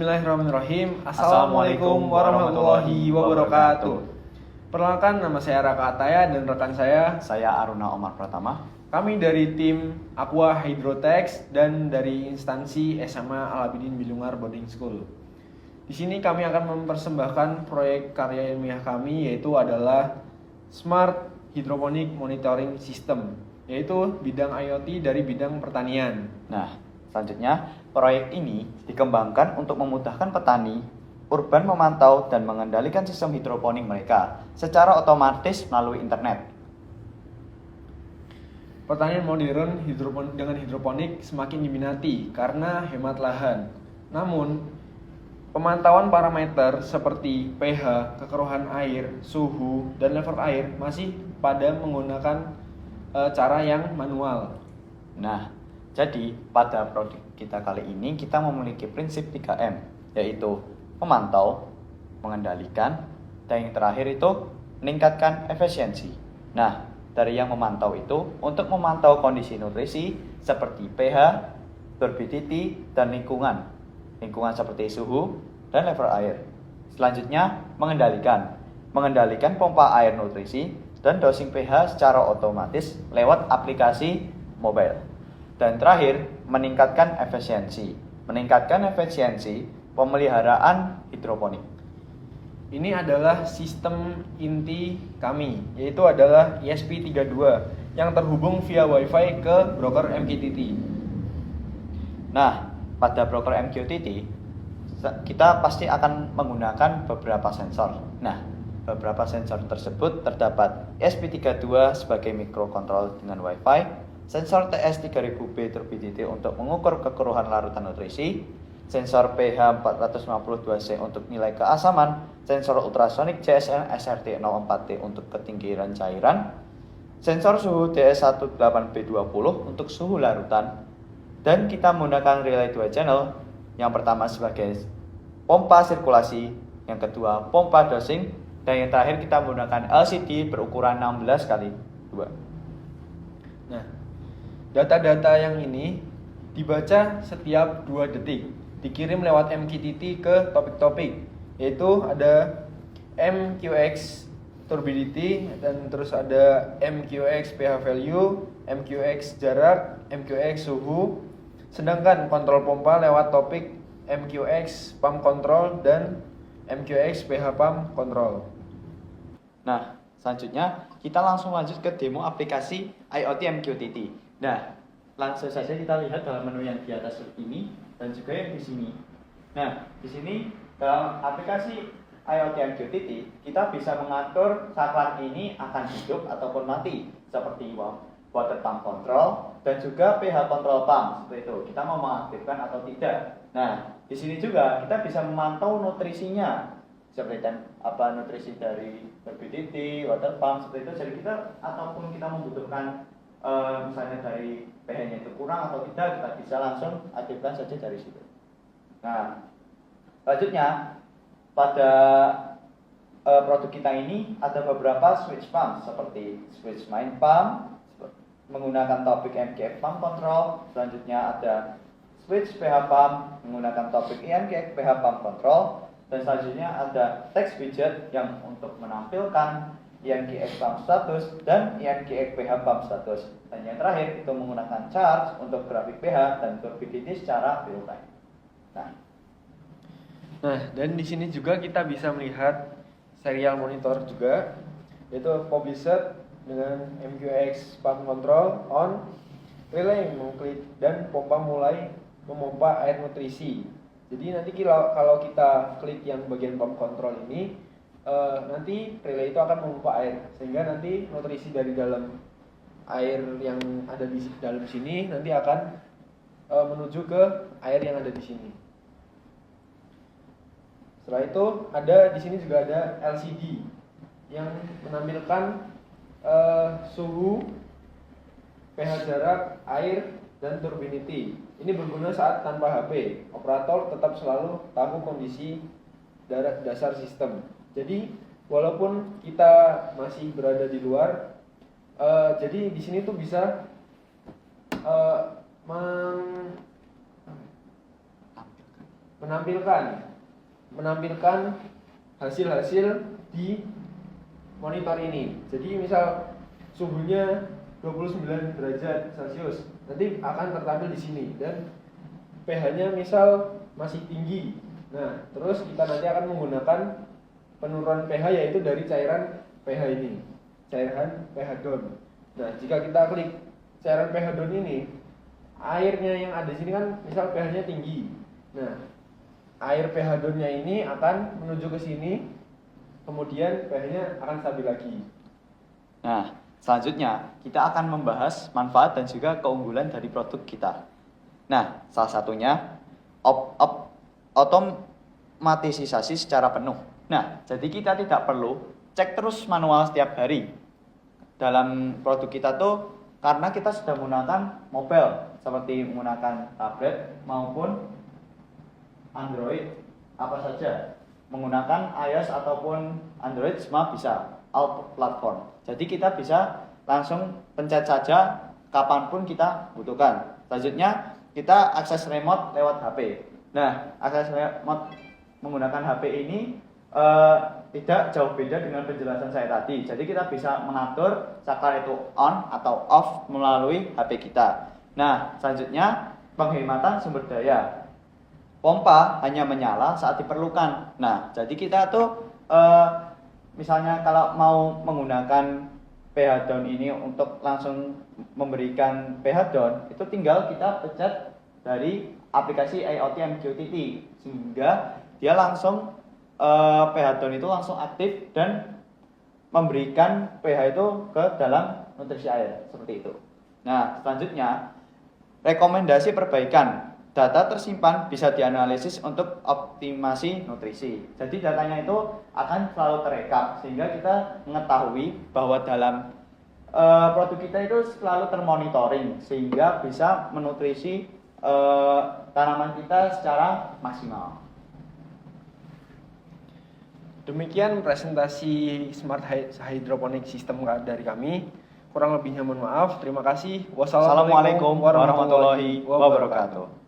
Bismillahirrahmanirrahim. Assalamualaikum warahmatullahi wabarakatuh. Perkenalkan, nama saya Raka Ataya dan rekan saya Aruna Omar Pratama. Kami dari tim Aqua Hydrotex dan dari instansi SMA Al-Abidin Bilungar Boarding School. Di sini kami akan mempersembahkan proyek karya ilmiah kami, yaitu adalah Smart Hydroponic Monitoring System, yaitu bidang IoT dari bidang pertanian. Nah, selanjutnya proyek ini dikembangkan untuk memudahkan petani urban memantau dan mengendalikan sistem hidroponik mereka secara otomatis melalui internet. Pertanian modern dengan hidroponik semakin diminati karena hemat lahan. Namun, pemantauan parameter seperti pH, kekeruhan air, suhu, dan level air masih pada menggunakan cara yang manual. Nah, jadi pada produk kita kali ini kita memiliki prinsip 3M, yaitu memantau, mengendalikan, dan yang terakhir itu meningkatkan efisiensi. Nah, dari yang memantau itu untuk memantau kondisi nutrisi seperti pH, turbidity, dan lingkungan seperti suhu dan level air. Selanjutnya, mengendalikan pompa air nutrisi dan dosing pH secara otomatis lewat aplikasi mobile. Dan terakhir, meningkatkan efisiensi pemeliharaan hidroponik. Ini adalah sistem inti kami, yaitu adalah ESP32 yang terhubung via Wi-Fi ke broker MQTT. Nah, pada broker MQTT kita pasti akan menggunakan beberapa sensor. Nah, beberapa sensor tersebut terdapat ESP32 sebagai mikrokontrol dengan Wi-Fi, sensor TS3000B turbidity untuk mengukur kekeruhan larutan nutrisi, sensor pH 452C untuk nilai keasaman, sensor ultrasonik JSN SRT04T untuk ketinggian cairan, sensor suhu DS18B20 untuk suhu larutan, dan kita menggunakan relay 2 channel, yang pertama sebagai pompa sirkulasi, yang kedua pompa dosing, dan yang terakhir kita menggunakan LCD berukuran 16x2. Nah, data-data yang ini dibaca setiap 2 detik, dikirim lewat MQTT ke topik-topik, yaitu ada MQX turbidity, dan terus ada MQX pH value, MQX jarak, MQX suhu. Sedangkan kontrol pompa lewat topik MQX pump control dan MQX pH pump control. Nah, selanjutnya kita langsung lanjut ke demo aplikasi IoT MQTT. Nah, langsung saja kita lihat dalam menu yang di atas ini dan juga yang di sini. Nah, di sini dalam aplikasi IoT MQTT kita bisa mengatur saklar ini akan hidup ataupun mati, seperti water pump control dan juga pH control pump, seperti itu. Kita mau mengaktifkan atau tidak. Nah, di sini juga kita bisa memantau nutrisinya, seperti nutrisi dari turbidity, water pump, seperti itu. Jadi kita ataupun kita membutuhkan misalnya dari pH-nya itu kurang atau tidak, kita bisa langsung aktifkan saja dari situ. Nah, selanjutnya pada produk kita ini ada beberapa switch pump seperti switch main pump menggunakan topik MQX pump control. Selanjutnya ada switch pH pump menggunakan topik IMQX pH pump control, dan selanjutnya ada text widget yang untuk menampilkan IMQX pump status dan IMQX pH pump status. Dan yang terakhir itu menggunakan chart untuk grafik pH dan turbidity secara real time. Nah, dan di sini juga kita bisa melihat serial monitor juga, yaitu publisher dengan MQX pump control on, relay mengklik, dan pompa mulai memompa air nutrisi. Jadi nanti kalau kita klik yang bagian pump control ini, nanti relay itu akan memompa air, sehingga nanti nutrisi dari dalam air yang ada di dalam sini nanti akan menuju ke air yang ada di sini. Setelah itu di sini juga ada LCD yang menampilkan suhu, pH jarak, air, dan turbidity. Ini berguna saat tanpa HP. Operator tetap selalu tahu kondisi dasar sistem. Jadi walaupun kita masih berada di luar, jadi di sini tuh bisa menampilkan hasil-hasil di monitor ini. Jadi misal suhunya 29 derajat Celcius, nanti akan tertampil di sini, dan pH-nya misal masih tinggi. Nah, terus kita nanti akan menggunakan penurunan pH, yaitu dari cairan pH ini, cairan pH down. Nah, jika kita klik cairan pH down ini, airnya yang ada di sini kan misal pH-nya tinggi. Nah, air pH down-nya ini akan menuju ke sini, kemudian pH-nya akan stabil lagi. Nah, selanjutnya kita akan membahas manfaat dan juga keunggulan dari produk kita. Nah, salah satunya otomatisasi secara penuh. Nah, jadi kita tidak perlu cek terus manual setiap hari dalam produk kita tuh, karena kita sudah menggunakan mobile seperti menggunakan tablet maupun Android apa saja, menggunakan iOS ataupun Android semua bisa, all platform. Jadi kita bisa langsung pencet saja kapanpun kita butuhkan. Selanjutnya kita akses remote lewat HP. Nah, akses remote menggunakan HP ini tidak jauh beda dengan penjelasan saya tadi. Jadi kita bisa mengatur saklar itu on atau off melalui HP kita. Nah, selanjutnya penghematan sumber daya. Pompa hanya menyala saat diperlukan. Nah, jadi kita tuh misalnya kalau mau menggunakan pH down ini untuk langsung memberikan pH down, itu tinggal kita pencet dari aplikasi IoT MQTT, sehingga dia langsung pH down itu langsung aktif dan memberikan pH itu ke dalam nutrisi air, seperti itu. Nah, selanjutnya rekomendasi perbaikan. Data tersimpan bisa dianalisis untuk optimasi nutrisi. Jadi datanya itu akan selalu terekam, sehingga kita mengetahui bahwa dalam produk kita itu selalu termonitoring, sehingga bisa menutrisi tanaman kita secara maksimal. Demikian presentasi Smart Hydroponic System dari kami. Kurang lebihnya mohon maaf. Terima kasih. Wassalamualaikum warahmatullahi wabarakatuh.